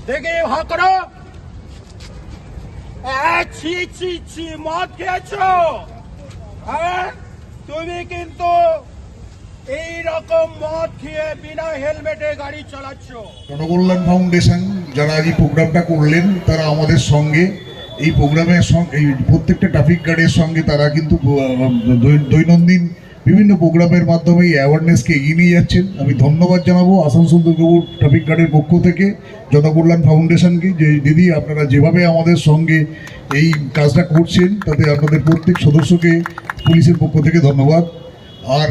দেখে হা করো। ছি ছি ছি, মদ খেয়েছো? হ্যাঁ, তুমি কিন্তু এই রকম মদ খেয়ে বিনা হেলমেটে গাড়ি চালাচ্ছ। জনকল্যাণ ফাউন্ডেশন যারা এই প্রোগ্রামটা করলেন তারা আমাদের সঙ্গে এই প্রোগ্রামের সঙ্গে এই প্রত্যেকটা ট্রাফিক গার্ডের সঙ্গে তারা কিন্তু দৈনন্দিন বিভিন্ন প্রোগ্রামের মাধ্যমে এই অ্যাওয়ারনেসকে এগিয়ে নিয়ে যাচ্ছেন। আমি ধন্যবাদ জানাবো আসানসোল দুর্গাপুর ট্রাফিক গার্ডের পক্ষ থেকে জনকল্যাণ ফাউন্ডেশনকে, যে দিদি আপনারা যেভাবে আমাদের সঙ্গে এই কাজটা করছেন তাতে আপনাদের প্রত্যেক সদস্যকে পুলিশের পক্ষ থেকে ধন্যবাদ। আর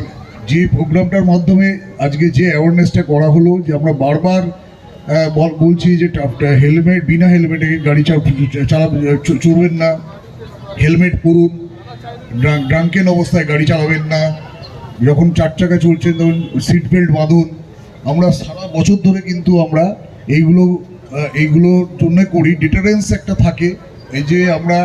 যে প্রোগ্রামটার মাধ্যমে আজকে যে অ্যাওয়ারনেসটা করা হলো, যে আমরা বারবার বলছি যে হেলমেট, বিনা হেলমেটে গাড়ি চলবেন না, হেলমেট পরুন, ড্রাঙ্কেন অবস্থায় গাড়ি চালাবেন না, যখন 4 চাকা চলছেন তখন সিট বেল্ট বাঁধুন। আমরা সারা বছর ধরে কিন্তু আমরা এইগুলোর জন্য করি, ডিটারেন্স একটা থাকে। এই যে আমরা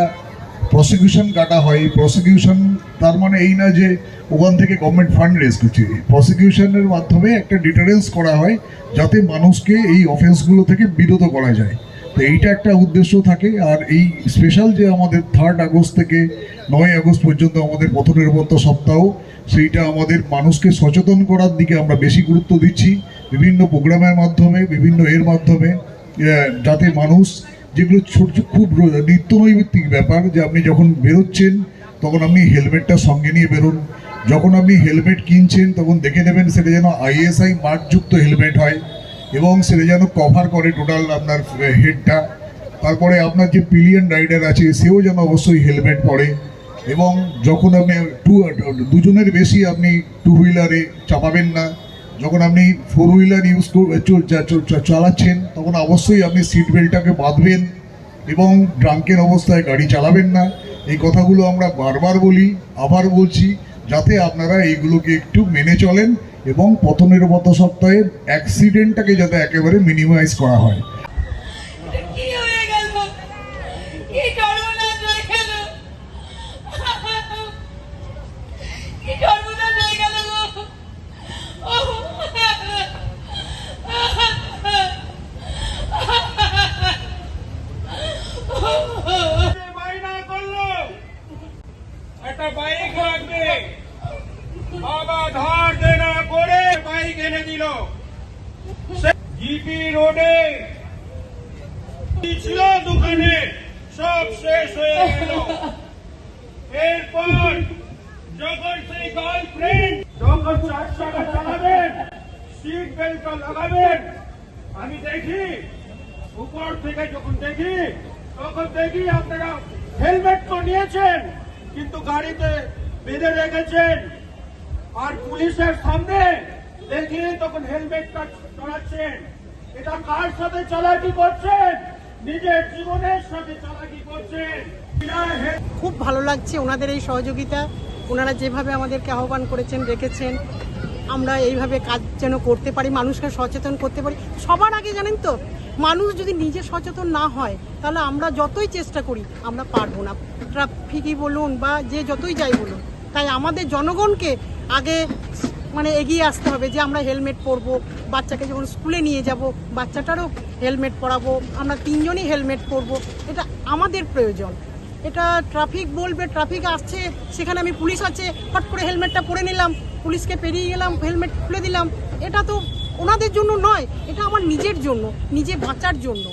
প্রসিকিউশন কাটা হয়, প্রসিকিউশন তার মানে এই না যে ওখান থেকে গভর্নমেন্ট ফান্ড রেজ করছে। প্রসিকিউশনের মাধ্যমে একটা ডিটারেন্স করা হয় যাতে মানুষকে এই অফেন্সগুলো থেকে বিরত করা যায়। তো এইটা একটা উদ্দেশ্য থাকে। আর এই স্পেশাল যে আমাদের 3 আগস্ট থেকে 9 আগস্ট পর্যন্ত আমাদের পথ নিরাপত্তা সপ্তাহ, সেইটা আমাদের মানুষকে সচেতন করার দিকে আমরা বেশি গুরুত্ব দিচ্ছি বিভিন্ন প্রোগ্রামের মাধ্যমে, বিভিন্ন এর মাধ্যমে, যাতে মানুষ যেগুলো ছোট খুব নিত্যনৈমিত্তিক ব্যাপার, যে আপনি যখন বেরোচ্ছেন তখন আপনি হেলমেটটা সঙ্গে নিয়ে বেরোন। যখন আপনি হেলমেট কিনছেন তখন দেখে নেবেন সেটা যেন ISI মার্কযুক্ত হেলমেট হয় এবং সেটা যেন কভার করে টোটাল আপনার হেডটা। তারপরে আপনার যে পিলিয়ন রাইডার আছে সেও যেন অবশ্যই হেলমেট পরে। এবং যখন আপনি দুজনের বেশি আপনি 2 হুইলারে চাপাবেন না। যখন আপনি 4 হুইলার চালাচ্ছেন তখন অবশ্যই আপনি সিট বেল্টটাকে বাঁধবেন এবং ড্রাঙ্কের অবস্থায় গাড়ি চালাবেন না। এই কথাগুলো আমরা বারবার বলি, আবার বলছি, যাতে আপনারা এইগুলোকে একটু মেনে চলেন এবং পথ নিরাপত্তা সপ্তাহে অ্যাক্সিডেন্টটাকে যাতে একেবারে মিনিমাইজ করা হয়। একটা বাইক লাগবে, বাবা ধার দেনা করে বাইক এনে দিল। জিপি রোডে ছিল দোকানে, সব শেষ হয়ে গেল। এরপর যখন সেই গার্লফ্রেন্ড যখন 4 চাকা চালাবেন, সিট বেল্টটা লাগাবেন, আমি দেখি উপর থেকে যখন দেখি তখন দেখি আপনারা হেলমেট তো নিয়েছেন কিন্তু গাড়িতে বেঁধে রেখেছেন। আর পুলিশের সামনে দেখি তখন হেলমেটটা চালাচ্ছেন। এটা কার সাথে চালাকি করছেন? নিজের জীবনের সাথে চালাকি করছেন। খুব ভালো লাগছে ওনাদের এই সহযোগিতা, ওনারা যেভাবে আমাদেরকে আহ্বান করেছেন, রেখেছেন, আমরা এইভাবে কাজ যেন করতে পারি, মানুষকে সচেতন করতে পারি। সবার আগে জানেন তো, মানুষ যদি নিজে সচেতন না হয় তাহলে আমরা যতই চেষ্টা করি আমরা পারবো না, ট্রাফিকই বলুন বা যে যতই যাই বলুন। তাই আমাদের জনগণকে আগে এগিয়ে আসতে হবে যে আমরা হেলমেট পরবো, বাচ্চাকে যখন স্কুলে নিয়ে যাব বাচ্চাটারও হেলমেট পরাবো, আমরা 3 জনই হেলমেট পরবো, এটা আমাদের প্রয়োজন। এটা ট্রাফিক বলবে, ট্রাফিক আসছে সেখানে আমি পুলিশ আছে, হট করে হেলমেটটা পরে নিলাম, পুলিশকে পেরিয়ে গেলাম, হেলমেট খুলে দিলাম, এটা তো ওনাদের জন্য নয়, এটা আমার নিজের জন্য, নিজে বাঁচার জন্য।